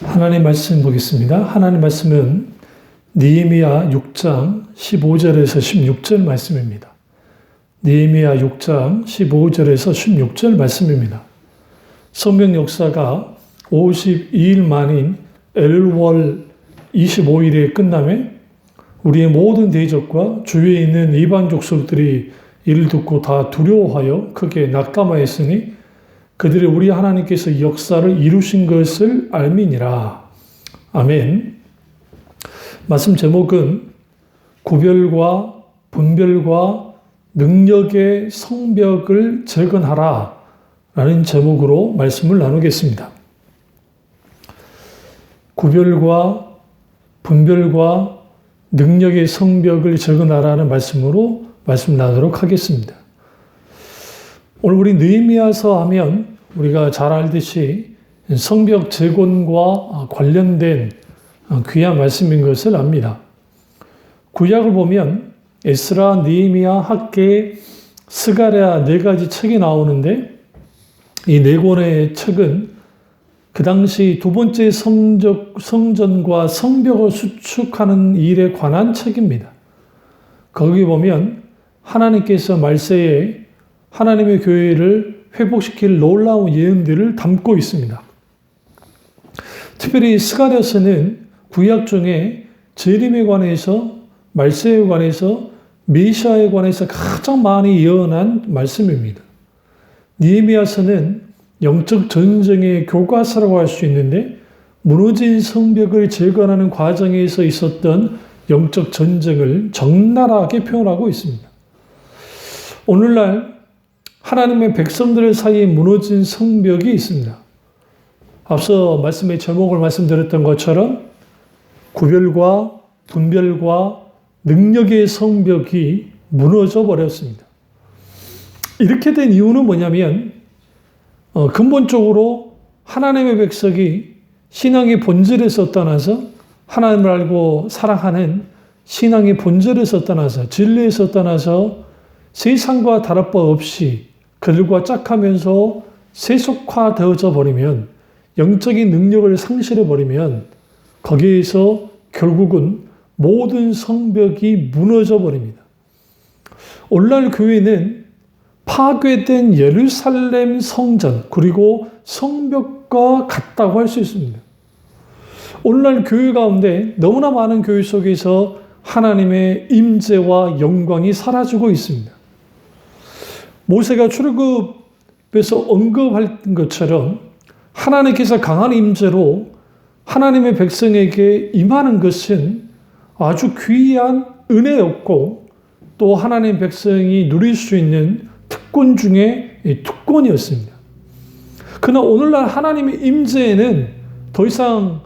하나님 말씀 보겠습니다. 하나님 말씀은 느헤미야 6장 15절에서 16절 말씀입니다. 느헤미야 6장 15절에서 16절 말씀입니다. 성경 역사가 52일 만인 엘월 25일에 끝나며 우리의 모든 대적과 주위에 있는 이방 족속들이 이를 듣고 다 두려워하여 크게 낙담하였으니 그들이 우리 하나님께서 역사를 이루신 것을 알미니라. 아멘. 말씀 제목은 구별과 분별과 능력의 성벽을 재건하라 라는 제목으로 말씀을 나누겠습니다. 구별과 분별과 능력의 성벽을 재건하라는 말씀으로 말씀 나누도록 하겠습니다. 오늘 우리 느헤미야서 하면 우리가 잘 알듯이 성벽 재건과 관련된 귀한 말씀인 것을 압니다. 구약을 보면 에스라, 느헤미야, 학개, 스가랴 네 가지 책이 나오는데 이 네 권의 책은 그 당시 두 번째 성전과 성벽을 수축하는 일에 관한 책입니다. 거기 보면 하나님께서 말세에 하나님의 교회를 회복시킬 놀라운 예언들을 담고 있습니다. 특별히 스가랴서는 구약 중에 재림에 관해서, 말세에 관해서, 메시아에 관해서 가장 많이 예언한 말씀입니다. 느헤미야서는 영적 전쟁의 교과서라고 할 수 있는데 무너진 성벽을 재건하는 과정에서 있었던 영적 전쟁을 적나라하게 표현하고 있습니다. 오늘날 하나님의 백성들 사이에 무너진 성벽이 있습니다. 앞서 말씀의 제목을 말씀드렸던 것처럼 구별과 분별과 능력의 성벽이 무너져 버렸습니다. 이렇게 된 이유는 뭐냐면 근본적으로 하나님의 백성이 신앙의 본질에서 떠나서 하나님을 알고 사랑하는 신앙의 본질에서 떠나서 진리에서 떠나서 세상과 다를 바 없이 그들과 짝하면서 세속화되어져 버리면 영적인 능력을 상실해 버리면 거기에서 결국은 모든 성벽이 무너져 버립니다. 오늘날 교회는 파괴된 예루살렘 성전 그리고 성벽과 같다고 할 수 있습니다. 오늘날 교회 가운데 너무나 많은 교회 속에서 하나님의 임재와 영광이 사라지고 있습니다. 모세가 출애굽에서 언급할 것처럼 하나님께서 강한 임재로 하나님의 백성에게 임하는 것은 아주 귀한 은혜였고 또 하나님 백성이 누릴 수 있는 특권 중에 특권이었습니다. 그러나 오늘날 하나님의 임재에는 더 이상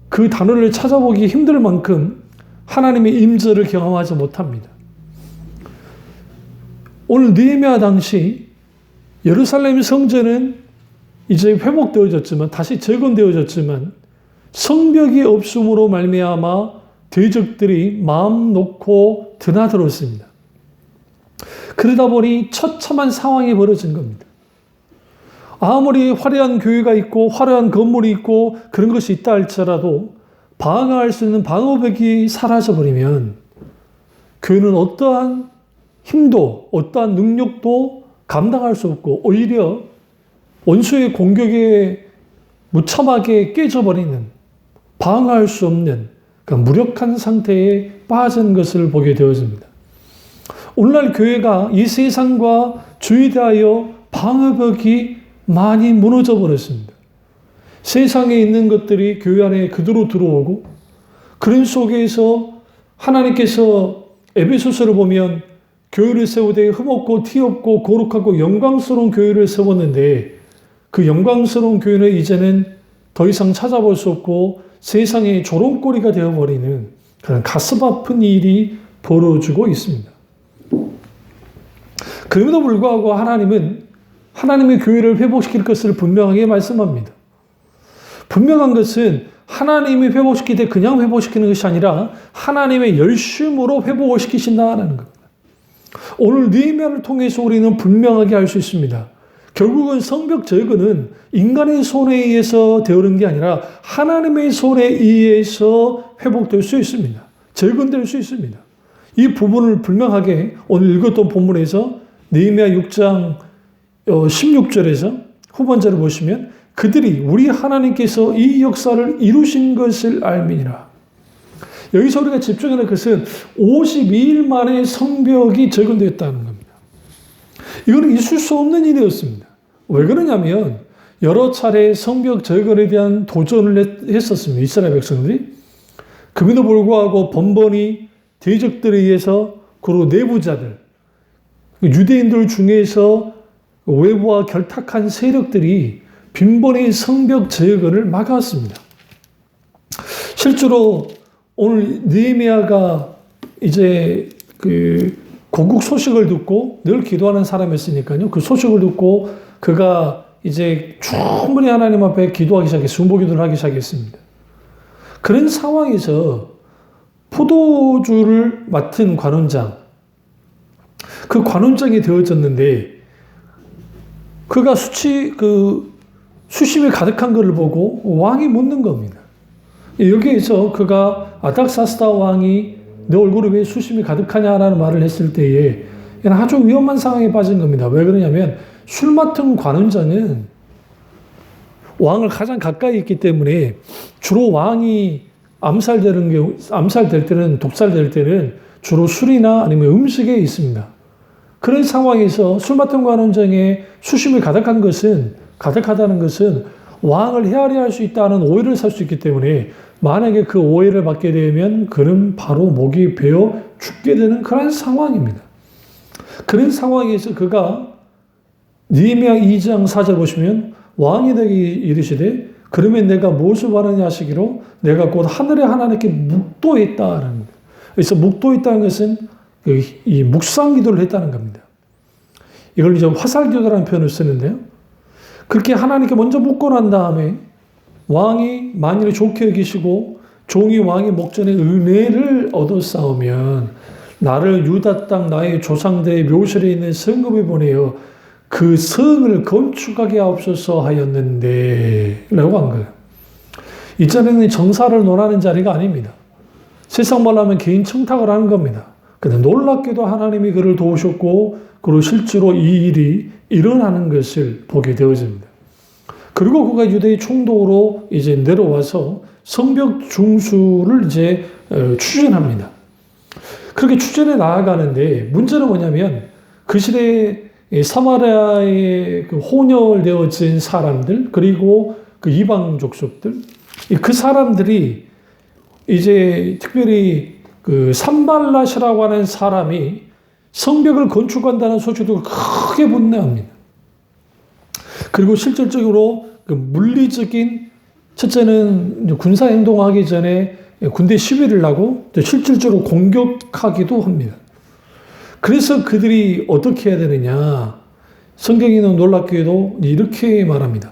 그 단어를 찾아보기 힘들 만큼 하나님의 임재를 경험하지 못합니다. 오늘 느헤미야 당시 예루살렘 성전은 이제 회복되어졌지만 다시 재건되어졌지만 성벽이 없음으로 말미암아 대적들이 마음 놓고 드나들었습니다. 그러다 보니 처참한 상황이 벌어진 겁니다. 아무리 화려한 교회가 있고 화려한 건물이 있고 그런 것이 있다 할지라도 방어할 수 있는 방어벽이 사라져버리면 교회는 어떠한 힘도 어떠한 능력도 감당할 수 없고 오히려 원수의 공격에 무참하게 깨져버리는 방어할 수 없는 그 무력한 상태에 빠진 것을 보게 되어집니다. 오늘날 교회가 이 세상과 주의에 대하여 방어벽이 많이 무너져 버렸습니다. 세상에 있는 것들이 교회 안에 그대로 들어오고 그런 속에서 하나님께서 에베소서를 보면 교회를 세우되 흠없고 티없고 거룩하고 영광스러운 교회를 세웠는데 그 영광스러운 교회는 이제는 더 이상 찾아볼 수 없고 세상의 조롱거리가 되어버리는 그런 가슴 아픈 일이 벌어지고 있습니다. 그럼에도 불구하고 하나님은 하나님의 교회를 회복시킬 것을 분명하게 말씀합니다. 분명한 것은 하나님이 회복시킬 때 그냥 회복시키는 것이 아니라 하나님의 열심으로 회복을 시키신다는 겁니다. 오늘 느헤미야를 통해서 우리는 분명하게 알 수 있습니다. 결국은 성벽 제거는 인간의 손에 의해서 되어오는 게 아니라 하나님의 손에 의해서 회복될 수 있습니다. 재건될 수 있습니다. 이 부분을 분명하게 오늘 읽었던 본문에서 느헤미야 6장 16절에서 후반절을 보시면 그들이 우리 하나님께서 이 역사를 이루신 것을 알미니라. 여기서 우리가 집중하는 것은 52일 만에 성벽이 재건되었다는 겁니다. 이거는 있을 수 없는 일이었습니다. 왜 그러냐면 여러 차례 성벽 재건에 대한 도전을 했었습니다. 이스라엘 백성들이. 그럼에도 불구하고 번번이 대적들에 의해서 그리고 내부자들, 유대인들 중에서 외부와 결탁한 세력들이 빈번히 성벽 재건을 막았습니다. 실제로 오늘 느헤미야가 이제 그 고국 소식을 듣고 늘 기도하는 사람이었으니까요. 그 소식을 듣고 그가 이제 충분히 하나님 앞에 기도하기 시작했어요. 중보기도를 하기 시작했습니다. 그런 상황에서 포도주를 맡은 관원장, 그 관원장이 되어졌는데 그가 수심이 가득한 것을 보고 왕이 묻는 겁니다. 여기에서 그가 아닥사스다 왕이 내 얼굴에 왜 수심이 가득하냐라는 말을 했을 때에 아주 위험한 상황에 빠진 겁니다. 왜 그러냐면 술 맡은 관원장은 왕을 가장 가까이 있기 때문에 주로 왕이 암살될 때는 독살될 때는 주로 술이나 아니면 음식에 있습니다. 그런 상황에서 술 맡은 관원장의 수심이 가득하다는 것은 왕을 헤아려 할 수 있다는 오해를 살 수 있기 때문에 만약에 그 오해를 받게 되면 그는 바로 목이 베어 죽게 되는 그런 상황입니다. 그런 상황에서 그가 느헤미야 2장 4절 보시면 왕이 되게 이르시되 그러면 내가 무엇을 바라냐 하시기로 내가 곧 하늘의 하나님께 묵도했다라는 거예요. 그래서 묵도했다는 것은 이 묵상 기도를 했다는 겁니다. 이걸 이제 화살 기도라는 표현을 쓰는데요. 그렇게 하나님께 먼저 묵고 난 다음에 왕이 만일 좋게 여기시고 종이 왕의 목전에 은혜를 얻어싸우면 나를 유다 땅 나의 조상들의 묘실에 있는 성읍에 보내어 그 성을 건축하게 하옵소서 하였는데 라고 한 거예요. 이 자리는 정사를 논하는 자리가 아닙니다. 세상 말로 하면 개인 청탁을 하는 겁니다. 근데 놀랍게도 하나님이 그를 도우셨고 그리고 실제로 이 일이 일어나는 것을 보게 되어집니다. 그리고 그가 유대의 총독으로 이제 내려와서 성벽 중수를 이제 추진합니다. 그렇게 추진해 나아가는데 문제는 뭐냐면 그 시대에 사마리아에 그 혼혈되어진 사람들 그리고 그 이방 족속들 그 사람들이 이제 특별히 그 산발랏이라고 하는 사람이 성벽을 건축한다는 소식도 크게 분노합니다. 그리고 실질적으로 그 물리적인 첫째는 군사 행동하기 전에 군대 시위를 하고 실질적으로 공격하기도 합니다. 그래서 그들이 어떻게 해야 되느냐? 성경에는 놀랍게도 이렇게 말합니다.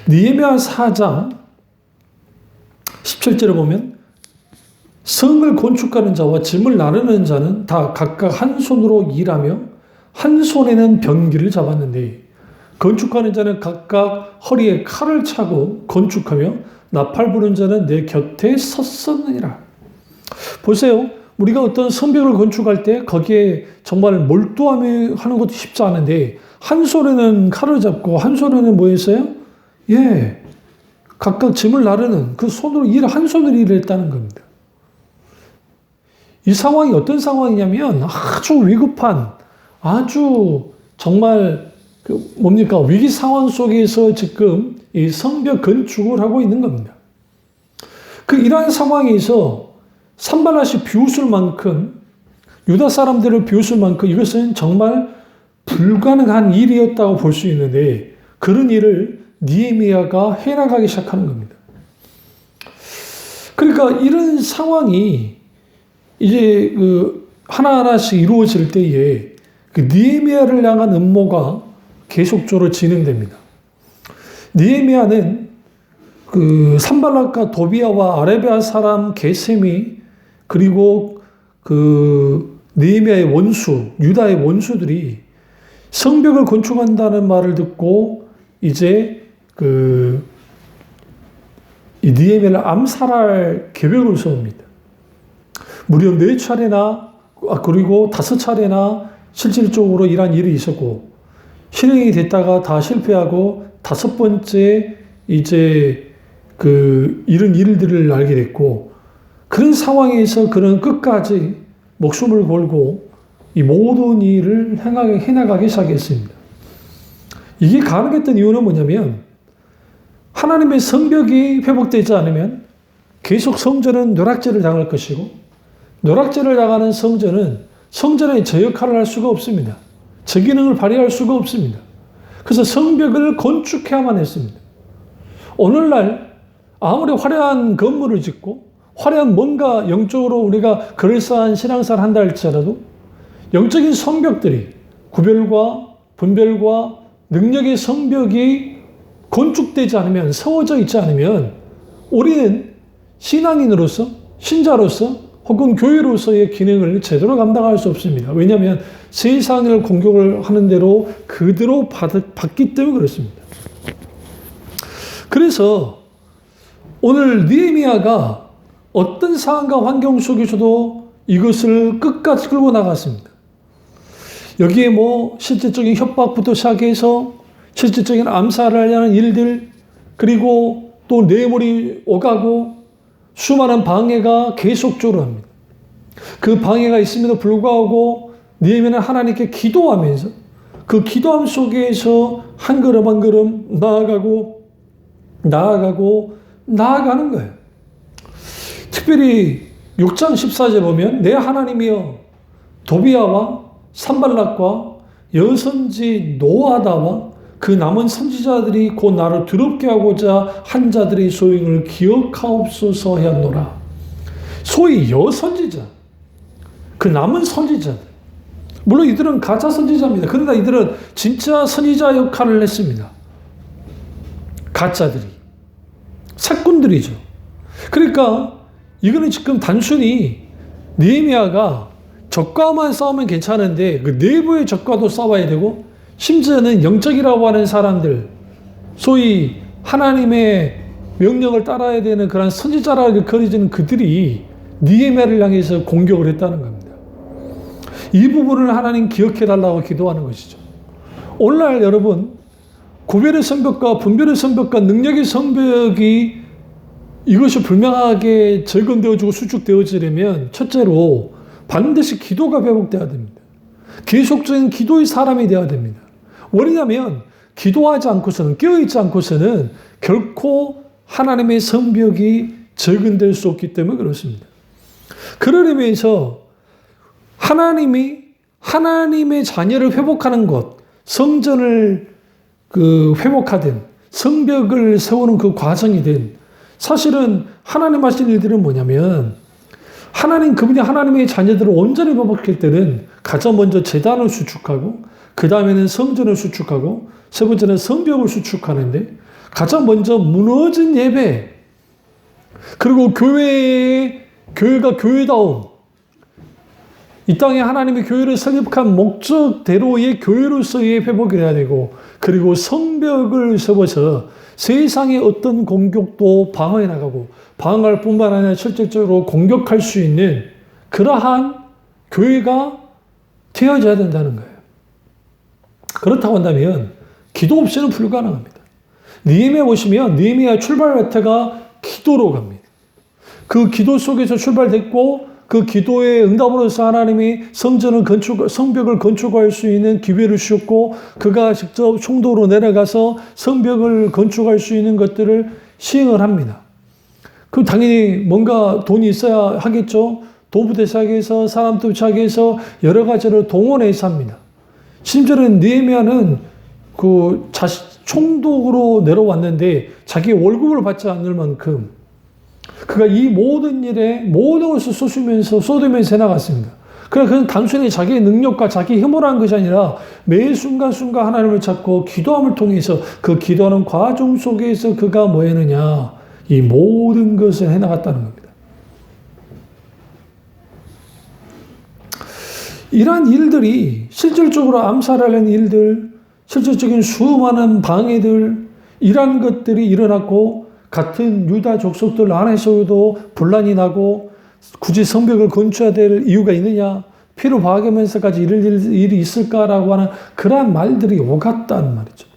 느헤미야 4장 17절에 보면 성을 건축하는 자와 짐을 나르는 자는 다 각각 한 손으로 일하며 한 손에는 병기를 잡았는데 건축하는 자는 각각 허리에 칼을 차고 건축하며 나팔 부는 자는 내 곁에 섰었느니라. 보세요. 우리가 어떤 성벽을 건축할 때 거기에 정말 몰두하며 하는 것도 쉽지 않은데 한 손에는 칼을 잡고 한 손에는 뭐 했어요? 각각 짐을 나르는 그 손으로 한 손으로 일을 했다는 겁니다. 이 상황이 어떤 상황이냐면 아주 위급한 아주 정말 위기 상황 속에서 지금 이 성벽 건축을 하고 있는 겁니다. 이러한 상황에서 산발랏이 비웃을 만큼 유다 사람들을 비웃을 만큼 이것은 정말 불가능한 일이었다고 볼 수 있는데 그런 일을 느헤미야가 해나가기 시작하는 겁니다. 그러니까 이런 상황이 이제 하나하나씩 이루어질 때에 느헤미야를 향한 음모가 계속적으로 진행됩니다. 느헤미야는 산발랏과 도비아와 아라비아 사람 게셈이 그리고 느헤미야의 원수, 유다의 원수들이 성벽을 건축한다는 말을 듣고 이제 이 느헤미야를 암살할 계획을 세웁니다. 무려 4차례나 그리고 5차례나 실질적으로 이러한 일이 있었고 실행이 됐다가 다 실패하고 5번째 이제 이런 일들을 알게 됐고 그런 상황에서 그는 끝까지 목숨을 걸고 이 모든 일을 해나가기 시작했습니다. 이게 가능했던 이유는 뭐냐면 하나님의 성벽이 회복되지 않으면 계속 성전은 누락질을 당할 것이고 누락질을 당하는 성전은 성전의 제 역할을 할 수가 없습니다. 제 기능을 발휘할 수가 없습니다. 그래서 성벽을 건축해야만 했습니다. 오늘날 아무리 화려한 건물을 짓고 화려한 뭔가 영적으로 우리가 그럴싸한 신앙생활을 한다 할지라도 영적인 성벽들이 구별과 분별과 능력의 성벽이 건축되지 않으면 세워져 있지 않으면 우리는 신앙인으로서 신자로서 혹은 교회로서의 기능을 제대로 감당할 수 없습니다. 왜냐하면 세상을 공격을 하는 대로 그대로 받기 때문에 그렇습니다. 그래서 오늘 느헤미야가 어떤 상황과 환경 속에서도 이것을 끝까지 끌고 나갔습니다. 여기에 실질적인 협박부터 시작해서 실질적인 암살을 하려는 일들 그리고 또 뇌물이 오가고 수많은 방해가 계속적으로 합니다. 그 방해가 있음에도 불구하고 느헤미야는 하나님께 기도하면서 그 기도함 속에서 한 걸음 한 걸음 나아가는 거예요. 특별히 6장 14절 보면 내 하나님이여 도비야와 산발락과 여선지 노아다와 그 남은 선지자들이 곧 나를 두렵게 하고자 한 자들의 소행을 기억하옵소서 하였노라. 소위 여선지자, 그 남은 선지자들. 물론 이들은 가짜 선지자입니다. 그러나 이들은 진짜 선지자 역할을 했습니다. 가짜들이. 색꾼들이죠. 그러니까 이거는 지금 단순히 느헤미야가 적과만 싸우면 괜찮은데 그 내부의 적과도 싸워야 되고 심지어는 영적이라고 하는 사람들 소위 하나님의 명령을 따라야 되는 그런 선지자라고 거려지는 그들이 느헤미야를 향해서 공격을 했다는 겁니다. 이 부분을 하나님 기억해 달라고 기도하는 것이죠. 오늘날 여러분 구별의 성벽과 분별의 성벽과 능력의 성벽이 이것이 분명하게 적용되어지고 수축되어지려면 첫째로 반드시 기도가 회복되어야 됩니다. 계속적인 기도의 사람이 되어야 됩니다. 왜냐하면 기도하지 않고서는 깨어있지 않고서는 결코 하나님의 성벽이 적용될 수 없기 때문에 그렇습니다. 그러면서 하나님의 자녀를 회복하는 것, 성전을 회복하든 성벽을 세우는 그 과정이든 사실은 하나님 하신 일들은 뭐냐면 그분이 하나님의 자녀들을 온전히 회복할 때는 가장 먼저 제단을 수축하고 그 다음에는 성전을 수축하고 세 번째는 성벽을 수축하는데 가장 먼저 무너진 예배 그리고 교회가 교회다움 이 땅에 하나님의 교회를 설립한 목적대로의 교회로서의 회복을 해야 되고 그리고 성벽을 세워서 세상의 어떤 공격도 방어해 나가고 방어할 뿐만 아니라 실질적으로 공격할 수 있는 그러한 교회가 되어져야 된다는 거예요. 그렇다고 한다면 기도 없이는 불가능합니다. 느헤미야 보시면 느헤미야 출발 루트가 기도로 갑니다. 그 기도 속에서 출발됐고 그 기도의 응답으로서 하나님이 성벽을 건축할 수 있는 기회를 주셨고 그가 직접 총독으로 내려가서 성벽을 건축할 수 있는 것들을 시행을 합니다. 그럼 당연히 뭔가 돈이 있어야 하겠죠. 돈부터 시작해서 사람부터 시작해서 여러 가지를 동원해서 합니다. 심지어는 느헤미야는 총독으로 내려왔는데 자기 월급을 받지 않을 만큼 그가 이 모든 일에 모든 것을 쏟으면서 해나갔습니다. 그러나 그는 단순히 자기의 능력과 자기 힘으로 한 것이 아니라 매 순간순간 하나님을 찾고 기도함을 통해서 그 기도하는 과정 속에서 그가 뭐 했느냐 이 모든 것을 해나갔다는 겁니다. 이러한 일들이 실질적으로 암살하려는 일들, 실질적인 수많은 방해들, 이러한 것들이 일어났고 같은 유다 족속들 안에서도 분란이 나고 굳이 성벽을 건축해야 될 이유가 있느냐? 피로 봐가면서까지 이럴 일이 있을까라고 하는 그러한 말들이 오갔단 말이죠.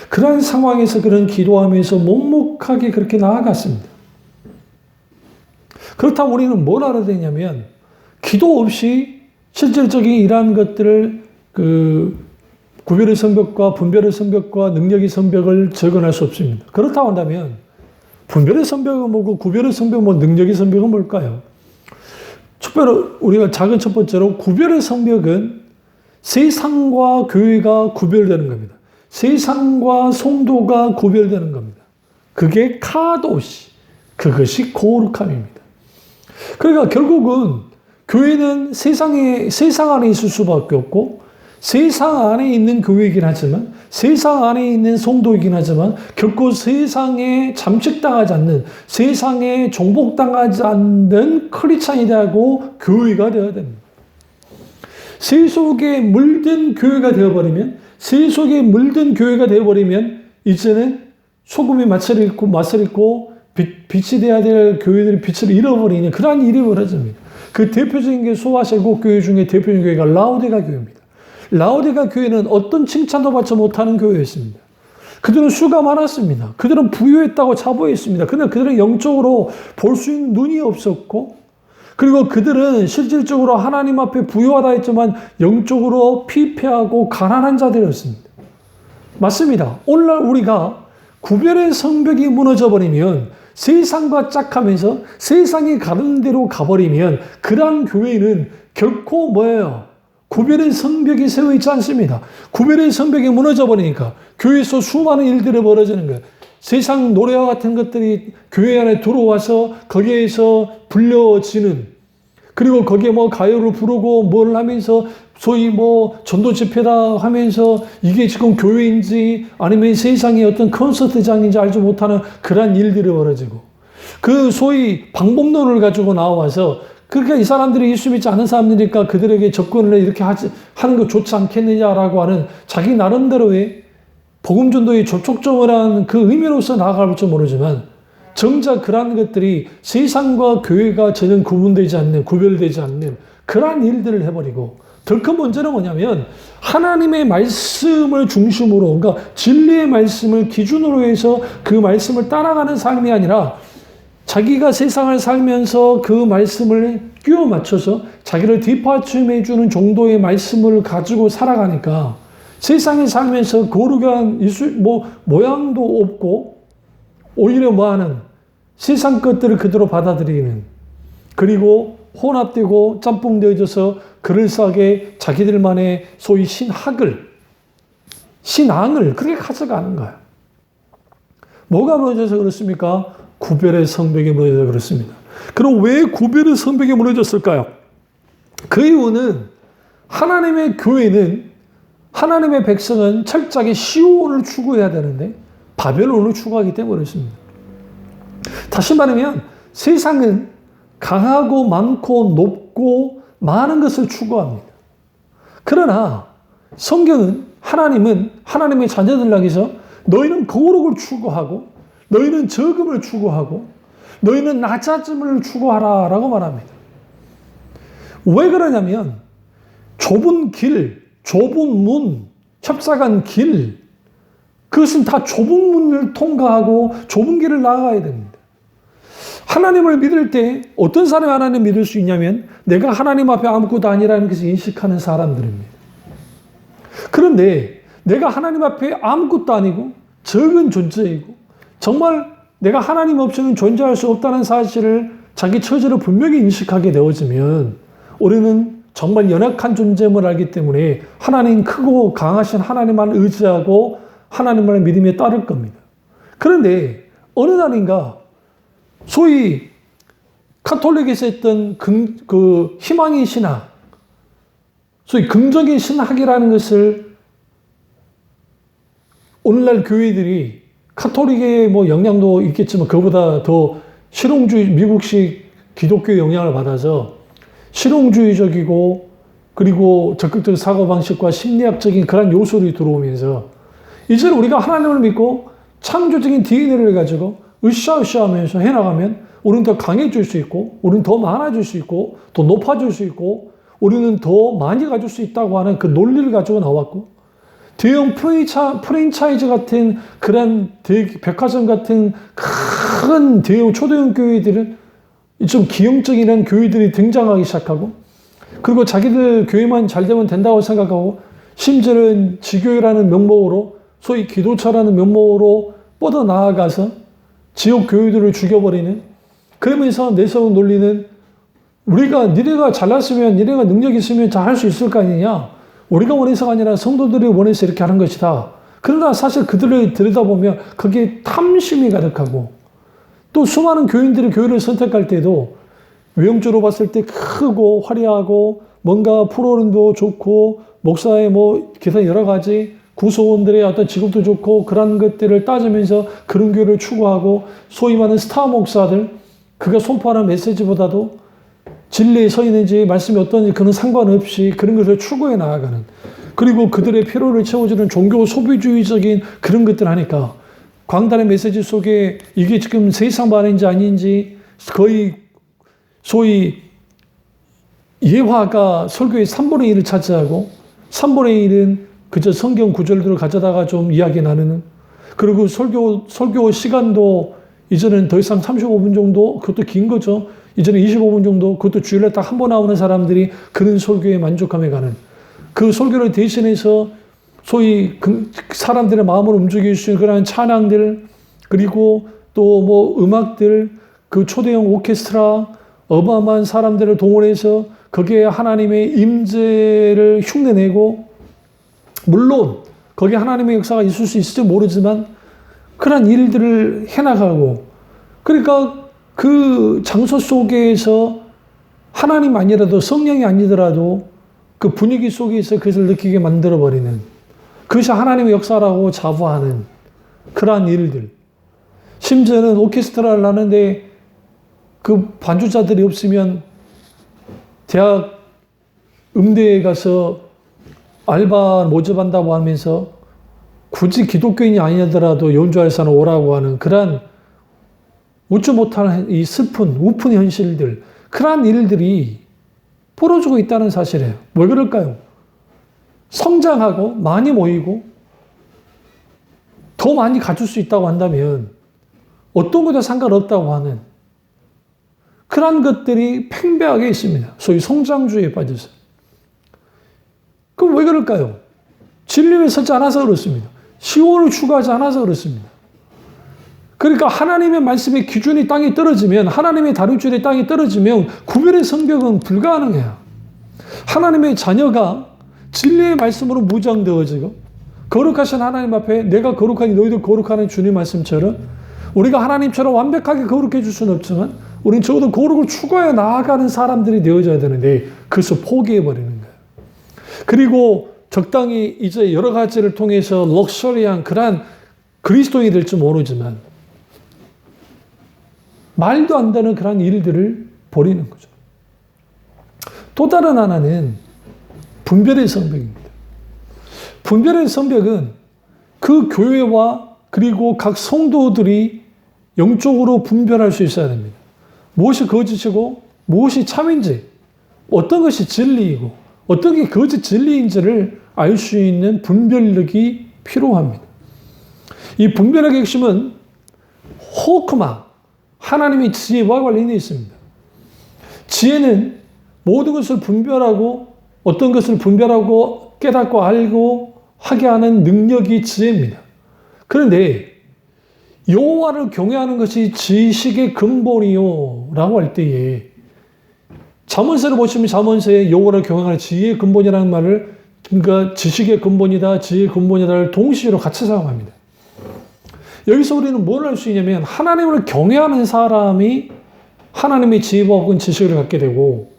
그러한 상황에서 그런 기도하면서 묵묵하게 그렇게 나아갔습니다. 그렇다면 우리는 뭘 알아야 되냐면 기도 없이 실질적인 이러한 것들을 구별의 성벽과 분별의 성벽과 능력의 성벽을 적어낼 수 없습니다. 그렇다고 한다면 분별의 성벽은 뭐고 구별의 성벽, 능력의 성벽은 뭘까요? 특별히 우리가 작은 첫 번째로 구별의 성벽은 세상과 교회가 구별되는 겁니다. 세상과 성도가 구별되는 겁니다. 그게 카도시, 그것이 거룩함입니다. 그러니까 결국은 교회는 세상 안에 있을 수밖에 없고 세상 안에 있는 교회이긴 하지만 세상 안에 있는 성도이긴 하지만 결코 세상에 잠식당하지 않는 세상에 정복당하지 않는 크리스찬이 되고 교회가 되어야 됩니다. 세속에 물든 교회가 되어버리면 세속에 물든 교회가 되어버리면 이제는 소금이 맛을 잃고 빛이 되어야 될 교회들이 빛을 잃어버리는 그러한 일이 벌어집니다. 그 대표적인 게 소아세고 교회 중에 대표적인 교회가 라오디가 교회입니다. 라오디가 교회는 어떤 칭찬도 받지 못하는 교회였습니다. 그들은 수가 많았습니다. 그들은 부유했다고 자부했습니다. 그러나 그들은 영적으로 볼 수 있는 눈이 없었고 그리고 그들은 실질적으로 하나님 앞에 부유하다 했지만 영적으로 피폐하고 가난한 자들이었습니다. 맞습니다. 오늘날 우리가 구별의 성벽이 무너져 버리면 세상과 짝하면서 세상이 가는 대로 가버리면 그러한 교회는 결코 뭐예요? 구별의 성벽이 세워 있지 않습니다. 구별의 성벽이 무너져 버리니까 교회에서 수많은 일들이 벌어지는 거예요. 세상 노래와 같은 것들이 교회 안에 들어와서 거기에서 불려지는 그리고 거기에 가요를 부르고 뭘 하면서 소위 전도 집회다 하면서 이게 지금 교회인지 아니면 세상의 어떤 콘서트장인지 알지 못하는 그러한 일들이 벌어지고 그 소위 방법론을 가지고 나와서 그러니까 이 사람들이 예수 믿지 않는 사람들이니까 그들에게 접근을 이렇게 하는 거 좋지 않겠느냐라고 하는 자기 나름대로의 복음 전도의 접촉점을 한 그 의미로서 나아갈지 모르지만 정작 그러한 것들이 세상과 교회가 전혀 구별되지 않는 그러한 일들을 해버리고 더 큰 문제는 뭐냐면 하나님의 말씀을 중심으로 그러니까 진리의 말씀을 기준으로 해서 그 말씀을 따라가는 삶이 아니라 자기가 세상을 살면서 그 말씀을 끼워 맞춰서 자기를 뒷받침해 주는 정도의 말씀을 가지고 살아가니까 세상에 살면서 거룩한 모양도 없고 오히려 뭐하는 세상 것들을 그대로 받아들이는 그리고 혼합되고 짬뽕되어져서 그럴싸하게 자기들만의 소위 신앙을 그렇게 가져가는 거예요. 뭐가 무너져서 그렇습니까? 구별의 성벽이 무너져서 그렇습니다. 그럼 왜 구별의 성벽이 무너졌을까요? 그 이유는 하나님의 교회는 하나님의 백성은 철저하게 시온을 추구해야 되는데 바벨론을 추구하기 때문에 그렇습니다. 다시 말하면 세상은 강하고 많고 높고 많은 것을 추구합니다. 그러나 성경은 하나님은 하나님의 자녀들 향해서 너희는 거룩을 추구하고 너희는 적음을 추구하고 너희는 낮아짐을 추구하라 라고 말합니다. 왜 그러냐면 좁은 길, 좁은 문, 협착한 길 그것은 다 좁은 문을 통과하고 좁은 길을 나아가야 됩니다. 하나님을 믿을 때 어떤 사람이 하나님을 믿을 수 있냐면 내가 하나님 앞에 아무것도 아니라는 것을 인식하는 사람들입니다. 그런데 내가 하나님 앞에 아무것도 아니고 적은 존재이고 정말 내가 하나님 없이는 존재할 수 없다는 사실을 자기 처지를 분명히 인식하게 되어지면 우리는 정말 연약한 존재임을 알기 때문에 하나님 크고 강하신 하나님만 의지하고 하나님만의 믿음에 따를 겁니다. 그런데 어느 날인가 소위 카톨릭에서 했던 그 희망의 신학, 소위 긍정의 신학이라는 것을 오늘날 교회들이 카톨릭의 영향도 있겠지만 그보다 더 실용주의 미국식 기독교의 영향을 받아서 실용주의적이고 그리고 적극적 사고방식과 심리학적인 그런 요소들이 들어오면서 이제는 우리가 하나님을 믿고 창조적인 DNA를 가지고 으쌰으쌰 하면서 해나가면 우리는 더 강해질 수 있고 우리는 더 많아질 수 있고 더 높아질 수 있고 우리는 더 많이 가질 수 있다고 하는 그 논리를 가지고 나왔고 대형 프랜차이즈 같은 그런 백화점 같은 큰 대형 초대형 교회들은 좀 기형적인 교회들이 등장하기 시작하고 그리고 자기들 교회만 잘 되면 된다고 생각하고 심지어는 지교회라는 명목으로 소위 기도처라는 명목으로 뻗어나아가서 지역 교회들을 죽여버리는 그러면서 내세운 논리는 우리가 니네가 잘났으면 니네가 능력 있으면 잘 할 수 있을 거 아니냐 우리가 원해서가 아니라 성도들이 원해서 이렇게 하는 것이다. 그러나 사실 그들을 들여다보면 그게 탐심이 가득하고 또 수많은 교인들이 교회를 선택할 때도 외형적으로 봤을 때 크고 화려하고 뭔가 프로그램도 좋고 목사의 기타 여러 가지 구소원들의 어떤 직업도 좋고 그런 것들을 따지면서 그런 교회를 추구하고 소위 말하는 스타 목사들 그가 선포하는 메시지보다도 진리에 서 있는지 말씀이 어떤지 그런 상관없이 그런 것을 추구해 나아가는 그리고 그들의 필요를 채워주는 종교 소비주의적인 그런 것들 하니까 광단의 메시지 속에 이게 지금 세상 반인지 아닌지 거의 소위 예화가 설교의 3분의 1을 차지하고 3분의 1은 그저 성경 구절들을 가져다가 좀 이야기 나누는 그리고 설교 시간도 이제는 더 이상 35분 정도 그것도 긴 거죠. 이제는 25분 정도 그것도 주일에 딱 한 번 나오는 사람들이 그런 설교에 만족함에 가는 그 설교를 대신해서 소위 사람들의 마음을 움직일 수 있는 그런 찬양들 그리고 또 음악들 그 초대형 오케스트라 어마어마한 사람들을 동원해서 거기에 하나님의 임재를 흉내내고 물론 거기에 하나님의 역사가 있을 수 있을지 모르지만 그런 일들을 해나가고 그러니까 그 장소 속에서 하나님 아니라도 성령이 아니더라도 그 분위기 속에서 그것을 느끼게 만들어버리는 그것이 하나님의 역사라고 자부하는 그러한 일들 심지어는 오케스트라를 하는데 그 반주자들이 없으면 대학 음대에 가서 알바 모집한다고 하면서 굳이 기독교인이 아니더라도 연주할 사람 오라고 하는 그러한 웃지 못하는 이 슬픈 우픈 현실들 그러한 일들이 벌어지고 있다는 사실이에요. 왜 그럴까요? 성장하고 많이 모이고 더 많이 가질 수 있다고 한다면 어떤 것도 상관없다고 하는 그러한 것들이 팽배하게 있습니다. 소위 성장주의에 빠져서. 그럼 왜 그럴까요? 진리를 서지 않아서 그렇습니다. 시온을 추구하지 않아서 그렇습니다. 그러니까 하나님의 말씀의 기준이 땅에 떨어지면 하나님의 다룰줄이 땅에 떨어지면 구별의 성격은 불가능해요. 하나님의 자녀가 진리의 말씀으로 무장되어지고 거룩하신 하나님 앞에 내가 거룩하니 너희도 거룩하는 주님 말씀처럼 우리가 하나님처럼 완벽하게 거룩해 줄 수는 없지만 우리는 적어도 거룩을 추구해 나아가는 사람들이 되어져야 되는데 그것을 포기해버리는 거예요. 그리고 적당히 이제 여러 가지를 통해서 럭셔리한 그러한 그리스도인이 될지 모르지만 말도 안 되는 그런 일들을 벌이는 거죠. 또 다른 하나는 분별의 성벽입니다. 분별의 성벽은 그 교회와 그리고 각 성도들이 영적으로 분별할 수 있어야 됩니다. 무엇이 거짓이고 무엇이 참인지 어떤 것이 진리이고 어떤 게 거짓 진리인지를 알 수 있는 분별력이 필요합니다. 이 분별의 핵심은 호크마 하나님의 지혜와 관련이 있습니다. 지혜는 모든 것을 분별하고 어떤 것을 분별하고 깨닫고 알고 하게 하는 능력이 지혜입니다. 그런데 여호와를 경외하는 것이 지식의 근본이요 라고 할 때에 잠언서를 보시면 잠언서에 여호와를 경외하는 지혜의 근본이라는 말을 그러니까 지식의 근본이다, 지혜의 근본이다를 동시로 같이 사용합니다. 여기서 우리는 뭘 알 수 있냐면 하나님을 경외하는 사람이 하나님의 지혜와 혹은 지식을 갖게 되고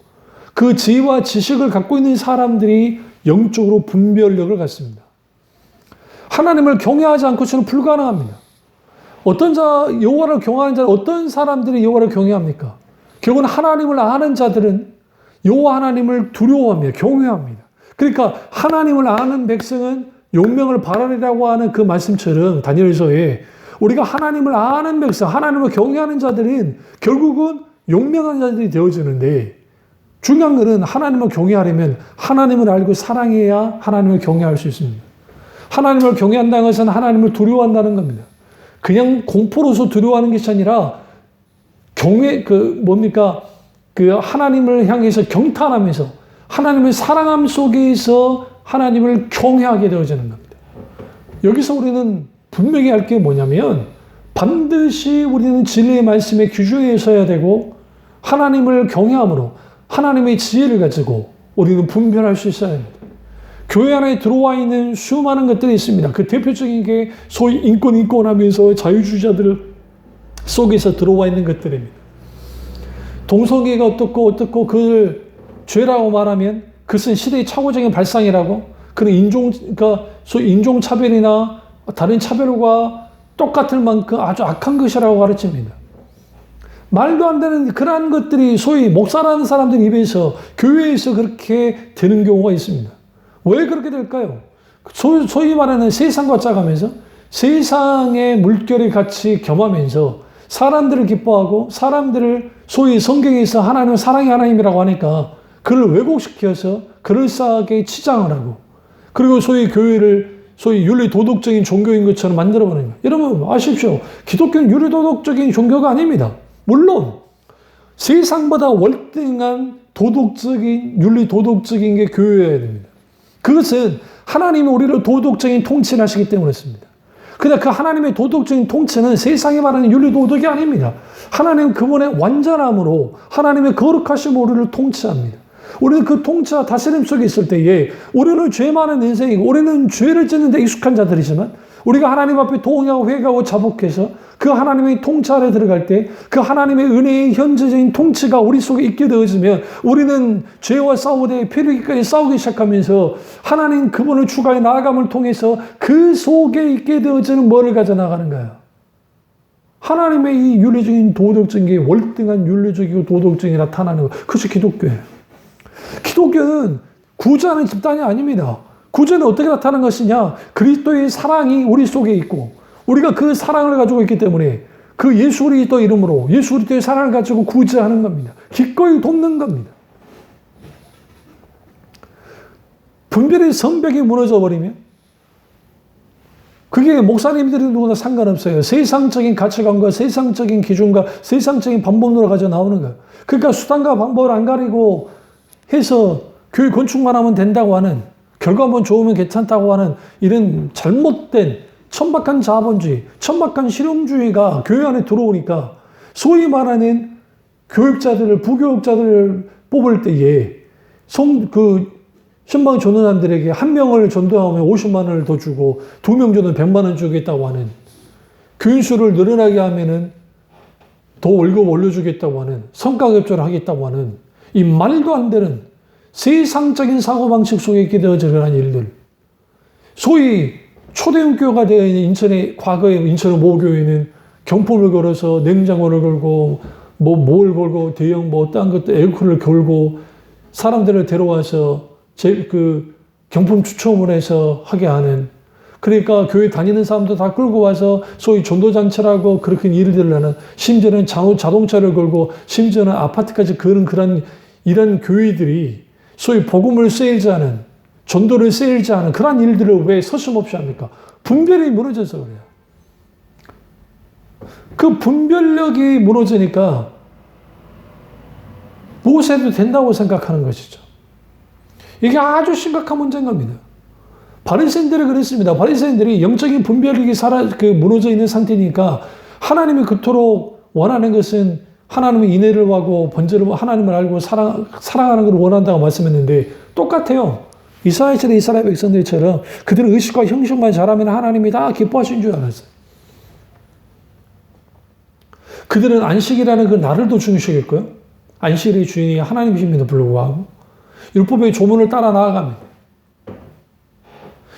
그 지혜와 지식을 갖고 있는 사람들이 영적으로 분별력을 갖습니다. 하나님을 경외하지 않고서는 불가능합니다. 어떤 여호와를 경외하는 자는 어떤 사람들이 여호와를 경외합니까? 결국은 하나님을 아는 자들은 여호와 하나님을 두려워합니다. 경외합니다. 그러니까 하나님을 아는 백성은 용명을 바라리라고 하는 그 말씀처럼 다니엘서에 우리가 하나님을 아는 백성, 하나님을 경외하는 자들은 결국은 용명한 자들이 되어지는데 중요한 것은 하나님을 경외하려면 하나님을 알고 사랑해야 하나님을 경외할 수 있습니다. 하나님을 경외한다는 것은 하나님을 두려워한다는 겁니다. 그냥 공포로서 두려워하는 것이 아니라 하나님을 향해서 경탄하면서 하나님의 사랑함 속에서 하나님을 경외하게 되어지는 겁니다. 여기서 우리는 분명히 할 게 뭐냐면 반드시 우리는 진리의 말씀의 규정에 서야 되고 하나님을 경외함으로 하나님의 지혜를 가지고 우리는 분별할 수 있어야 합니다. 교회 안에 들어와 있는 수많은 것들이 있습니다. 그 대표적인 게 소위 인권하면서 자유주의자들 속에서 들어와 있는 것들입니다. 동성애가 어떻고 그걸 죄라고 말하면 그것은 시대의 착오적인 발상이라고, 그런 소위 인종차별이나 다른 차별과 똑같을 만큼 아주 악한 것이라고 가르칩니다. 말도 안 되는 그러한 것들이 소위 목사라는 사람들 입에서 교회에서 그렇게 되는 경우가 있습니다. 왜 그렇게 될까요? 소위 말하는 세상과 짜가면서 세상의 물결에 같이 겸하면서 사람들을 기뻐하고 사람들을 소위 성경에서 하나님은 사랑의 하나님이라고 하니까 그를 왜곡시켜서 그럴싸하게 치장을 하고 그리고 소위 교회를 소위 윤리도덕적인 종교인 것처럼 만들어버리는 거예요. 여러분 아십시오. 기독교는 윤리도덕적인 종교가 아닙니다. 물론 세상보다 월등한 도덕적인 윤리도덕적인 게 교회여야 됩니다. 그것은 하나님이 우리를 도덕적인 통치를 하시기 때문에 그렇습니다. 그러나 그 하나님의 도덕적인 통치는 세상에 말하는 윤리도덕이 아닙니다. 하나님은 그분의 완전함으로 하나님의 거룩하심으로 우리를 통치합니다. 우리는 그 통치와 다스림 속에 있을 때에 우리는 죄 많은 인생이고 우리는 죄를 짓는 데 익숙한 자들이지만 우리가 하나님 앞에 동의하고 회개하고 자복해서 그 하나님의 통치 아래 들어갈 때 그 하나님의 은혜의 현재적인 통치가 우리 속에 있게 되어지면 우리는 죄와 싸우되 피르기까지 싸우기 시작하면서 하나님 그분을 추가해 나아감을 통해서 그 속에 있게 되어지는 뭐를 가져나가는가요? 하나님의 이 윤리적인 도덕적인 게 월등한 윤리적이고 도덕적인 나타나는 것. 그것이 기독교예요. 기독교는 구제하는 집단이 아닙니다. 구제는 어떻게 나타나는 것이냐? 그리스도의 사랑이 우리 속에 있고 우리가 그 사랑을 가지고 있기 때문에 그 예수 그리스도 이름으로 예수 그리스도의 사랑을 가지고 구제하는 겁니다. 기꺼이 돕는 겁니다. 분별의 성벽이 무너져 버리면 그게 목사님들이 누구나 상관없어요. 세상적인 가치관과 세상적인 기준과 세상적인 방법으로 가져 나오는 거예요. 그러니까 수단과 방법을 안 가리고 해서 교회 건축만 하면 된다고 하는, 결과만 좋으면 괜찮다고 하는 이런 잘못된 천박한 자본주의, 천박한 실용주의가 교회 안에 들어오니까 소위 말하는 교육자들을, 부교육자들을 뽑을 때에 신방 전도사들에게 한 명을 전도하면 50만 원을 더 주고 2명 전도는 100만 원 주겠다고 하는, 교인수를 늘어나게 하면은 더 월급 올려주겠다고 하는, 성과급조를 하겠다고 하는 이 말도 안 되는 세상적인 사고방식 속에 있게 되어지는 일들. 소위 초대형교가 되어 있는 인천의, 과거의 인천의 모교회는 경품을 걸어서 냉장고를 걸고 뭘 걸고 대형 딴 것도 에어컨을 걸고 사람들을 데려와서 경품 추첨을 해서 하게 하는, 그러니까 교회 다니는 사람도 다 끌고 와서 소위 전도잔치라고 그렇게 일들을 하는, 심지어는 자동차를 걸고 심지어는 아파트까지 그런 이런 교회들이 소위 복음을 세일즈하는, 전도를 세일즈하는 그런 일들을 왜 서슴없이 합니까? 분별이 무너져서 그래요. 그 분별력이 무너지니까 무엇해도 된다고 생각하는 것이죠. 이게 아주 심각한 문제인 겁니다. 바리새인들이 그랬습니다. 바리새인들이 영적인 분별력이 무너져 있는 상태니까 하나님이 그토록 원하는 것은 하나님의 인애를 하고 번제를 하나님을 알고 사랑하는 걸 원한다고 말씀했는데 똑같아요. 이스라엘 백성들처럼 그들은 의식과 형식만 잘하면 하나님이 다 기뻐하신 줄 알았어요. 그들은 안식이라는 그 날을도 중시했고요. 안식일의 주인이 하나님이심에도 불구하고 율법의 조문을 따라 나아갑니다.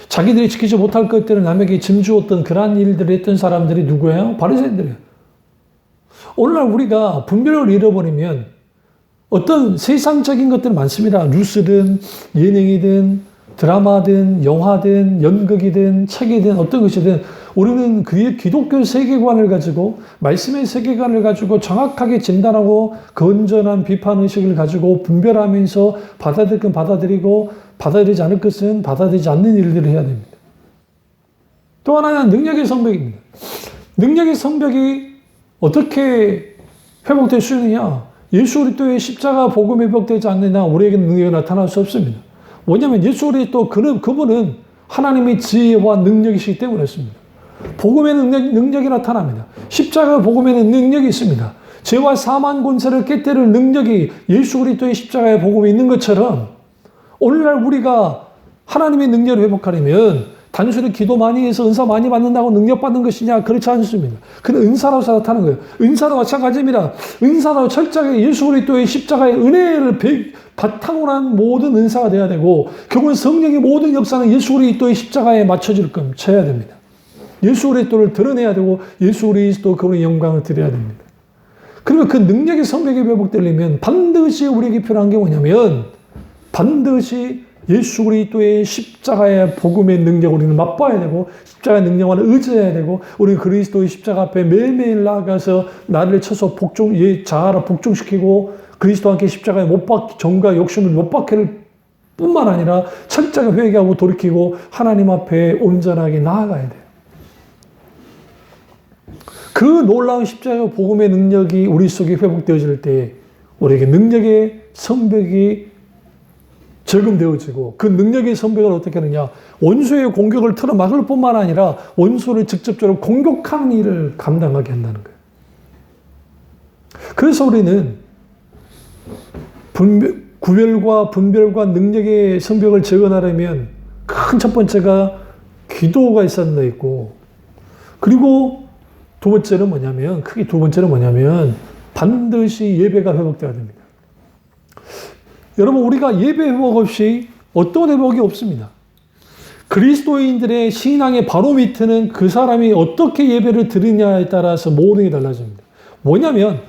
자기들이 지키지 못할 것들을 남에게 짐주었던 그러한 일들을 했던 사람들이 누구예요? 바리새인들이에요. 오늘날 우리가 분별을 잃어버리면 어떤 세상적인 것들 많습니다. 뉴스든 예능이든 드라마든 영화든 연극이든 책이든 어떤 것이든 우리는 그 기독교 세계관을 가지고 말씀의 세계관을 가지고 정확하게 진단하고 건전한 비판의식을 가지고 분별하면서 받아들일 건 받아들이고 받아들이지 않을 것은 받아들이지 않는 일들을 해야 됩니다. 또 하나는 능력의 성벽입니다. 능력의 성벽이 어떻게 회복될 수 있느냐? 예수 그리스도의 십자가 복음이 회복되지 않느냐 우리에게 능력이 나타날 수 없습니다. 뭐냐면 예수 그리스도 그분은 하나님의 지혜와 능력이시기 때문에 그렇습니다. 복음에는 능력이 나타납니다. 십자가 복음에는 능력이 있습니다. 죄와 사망 권세를 깨뜨릴 능력이 예수 그리스도의 십자가의 복음에 있는 것처럼 오늘날 우리가 하나님의 능력을 회복하려면 단순히 기도 많이 해서 은사 많이 받는다고 능력 받는 것이냐? 그렇지 않습니다. 그는 은사로서 나타나는 거예요. 은사도 마찬가지입니다. 은사도 철저하게 예수 그리스도의 십자가의 은혜를 바탕으로 모든 은사가 돼야 되고 결국은 성령의 모든 역사는 예수 그리스도의 십자가에 맞춰질 겁니다. 쳐야 됩니다. 예수 그리스도를 드러내야 되고 예수 그리스도 그분의 영광을 드려야 됩니다. 그러면 그 능력의 성벽이 회복되려면 반드시 우리에게 필요한 게 뭐냐면 반드시 예수 그리스도의 십자가의 복음의 능력을 우리는 맛봐야 되고 십자가의 능력을 의지해야 되고 우리는 그리스도의 십자가 앞에 매일매일 나아가서 나를 쳐서 자아라 복종시키고 그리스도와 함께 십자가에 못 박히 정과 욕심을 못 박힐 뿐만 아니라 철저하게 회개하고 돌이키고 하나님 앞에 온전하게 나아가야 돼요. 그 놀라운 십자가 복음의 능력이 우리 속에 회복되어질 때 우리에게 능력의 성벽이 적용되어지고 그 능력의 성벽을 어떻게 하느냐 원수의 공격을 틀어막을 뿐만 아니라 원수를 직접적으로 공격하는 일을 감당하게 한다는 거예요. 그래서 우리는 구별과 분별과 능력의 성벽을 적용하려면 큰 첫 번째가 기도가 있어야 있고 그리고 크게 두 번째는 뭐냐면 반드시 예배가 회복되어야 됩니다. 여러분 우리가 예배 회복 없이 어떤 회복이 없습니다. 그리스도인들의 신앙의 바로미터는 그 사람이 어떻게 예배를 드리냐에 따라서 모든 게 달라집니다. 뭐냐면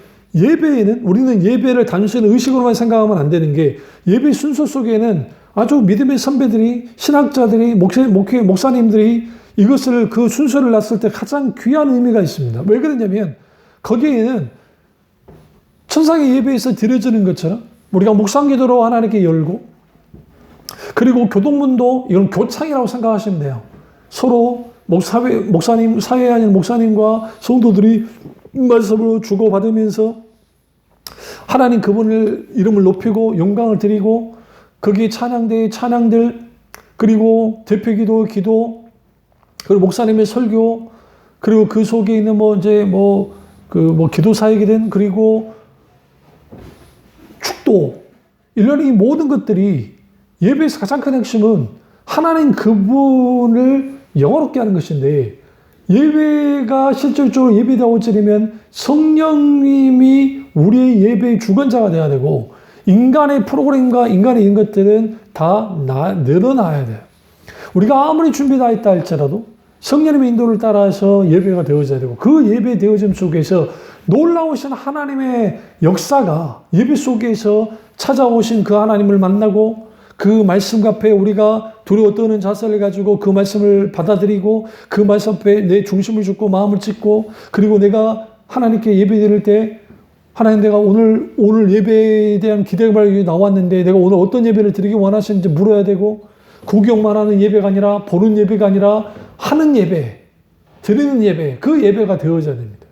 우리는 예배를 단순히 의식으로만 생각하면 안 되는 게 예배 순서 속에는 아주 믿음의 선배들이 신학자들이 목사님들이 이것을 그 순서를 놨을 때 가장 귀한 의미가 있습니다. 왜 그러냐면 거기에는 천상의 예배에서 드려지는 것처럼 우리가 묵상기도로 하나님께 열고 그리고 교동문도 이건 교창이라고 생각하시면 돼요. 서로 사회 아닌 목사님과 성도들이 말씀을 주고받으면서 하나님 그분을 이름을 높이고 영광을 드리고 거기에 찬양대의 찬양들 그리고 대표기도 기도 그리고 목사님의 설교 그리고 그 속에 있는 기도 사역이든 그리고 축도 이런 이 모든 것들이 예배에서 가장 큰 핵심은 하나님 그분을 영화롭게 하는 것인데 예배가 실질적으로 예배다워지려면 성령님이 우리의 예배의 주관자가 돼야 되고 인간의 프로그램과 인간의 이런 것들은 다 늘어나야 돼요. 우리가 아무리 준비 다 했다 할지라도 성령님의 인도를 따라서 예배가 되어져야 되고 그 예배 되어짐 속에서 놀라우신 하나님의 역사가 예배 속에서 찾아오신 그 하나님을 만나고 그 말씀 앞에 우리가 두려워 떠는 자세를 가지고 그 말씀을 받아들이고 그 말씀 앞에 내 중심을 줍고 마음을 찢고 그리고 내가 하나님께 예배 드릴 때 하나님 내가 오늘 예배에 대한 기대가 나왔는데 내가 오늘 어떤 예배를 드리기 원하시는지 물어야 되고 구경만 하는 예배가 아니라 보는 예배가 아니라 하는 예배, 드리는 예배, 그 예배가 되어져야 됩니다.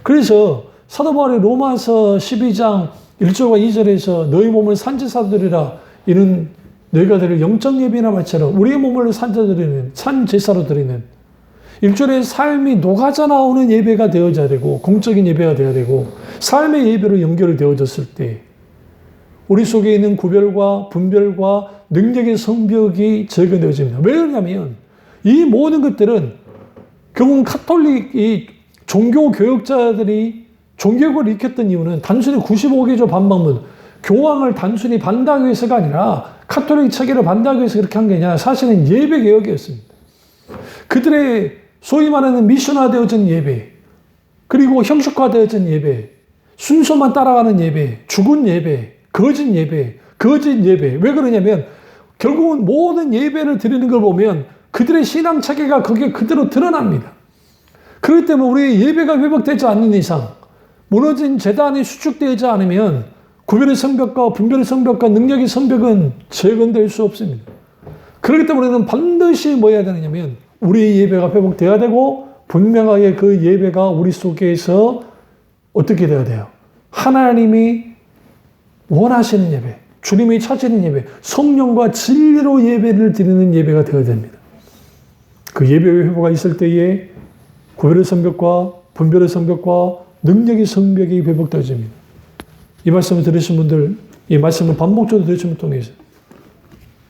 그래서 사도 바울이 로마서 12장 1절과 2절에서 너희 몸을 산제사로 드리라 이는 너희가 드릴 영적 예배나 말처럼 우리의 몸을 산제사로 드리는 일주일의 삶이 녹아져 나오는 예배가 되어져야 되고 공적인 예배가 되어야 되고 삶의 예배로 연결이 되어졌을 때 우리 속에 있는 구별과 분별과 능력의 성벽이 적용되어집니다. 왜 그러냐면 이 모든 것들은 결국 이 종교교역자들이 종교를 일으켰던 이유는 단순히 95개조 반박문 교황을 단순히 반대하기 위해서가 아니라 카톨릭 체계를 반대하기 위해서 그렇게 한 게 아니라 사실은 예배 개혁이었습니다. 그들의 소위 말하는 미션화되어진 예배 그리고 형식화되어진 예배 순서만 따라가는 예배 죽은 예배 거짓 예배. 왜 그러냐면 결국은 모든 예배를 드리는 걸 보면 그들의 신앙 체계가 거기에 그대로 드러납니다. 그렇기 때문에 우리의 예배가 회복되지 않는 이상, 무너진 제단이 수축되지 않으면 구별의 성벽과 분별의 성벽과 능력의 성벽은 재건될 수 없습니다. 그렇기 때문에 우리는 반드시 뭐 해야 되느냐면 우리의 예배가 회복되어야 되고 분명하게 그 예배가 우리 속에서 어떻게 되어야 돼요? 하나님이 원하시는 예배, 주님이 찾으는 예배, 성령과 진리로 예배를 드리는 예배가 되어야 됩니다. 그 예배의 회복가 있을 때에 구별의 성벽과 분별의 성벽과 능력의 성벽이 회복되어집니다. 이 말씀을 들으신 분들, 이 말씀을 반복적으로 들으시면 통해서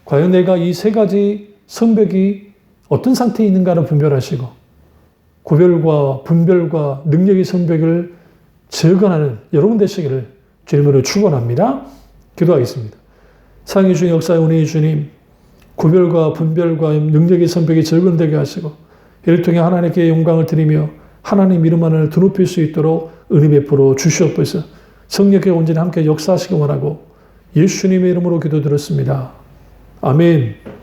과연 내가 이 세 가지 성벽이 어떤 상태에 있는가를 분별하시고 구별과 분별과 능력의 성벽을 재건하는 여러분 되시기를 주님으로 축원합니다. 기도하겠습니다. 사랑의 주님, 역사의 은혜의 주님, 구별과 분별과 능력의 성벽이 재건되게 하시고 이를 통해 하나님께 영광을 드리며 하나님 이름 하나를 드높일 수 있도록 은혜 베풀어 주시옵소서. 성령께 온전히 함께 역사하시기 원하고 예수님의 이름으로 기도드렸습니다. 아멘.